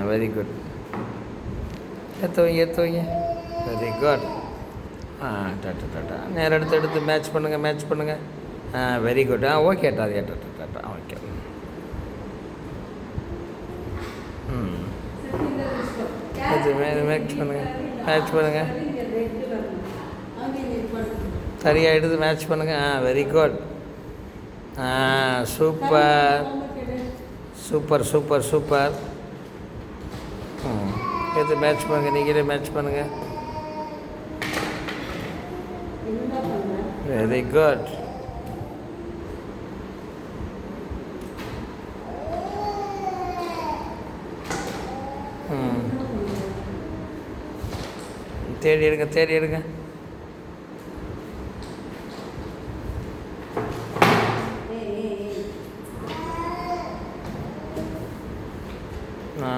Very good. எடுத்து வைங்க, எடுத்து வைங்க. Very good. Tata tata. நேரம் எடுத்து எடுத்து மேட்ச் பண்ணுங்கள், மேட்ச் பண்ணுங்கள். Very good. Okay tata tata tata. Okay. இது மேட்ச் பண்ணுங்கள், மேட்ச் பண்ணுங்கள். சரியாக எடுத்து மேட்ச் பண்ணுங்கள். Very good. Super super super super. எடுத்து மேட்ச் பண்ணுங்கள், நீங்களே மேட்ச் பண்ணுங்கள். Very good. தேடி எடுங்க, தேடி எடுங்க. ஆ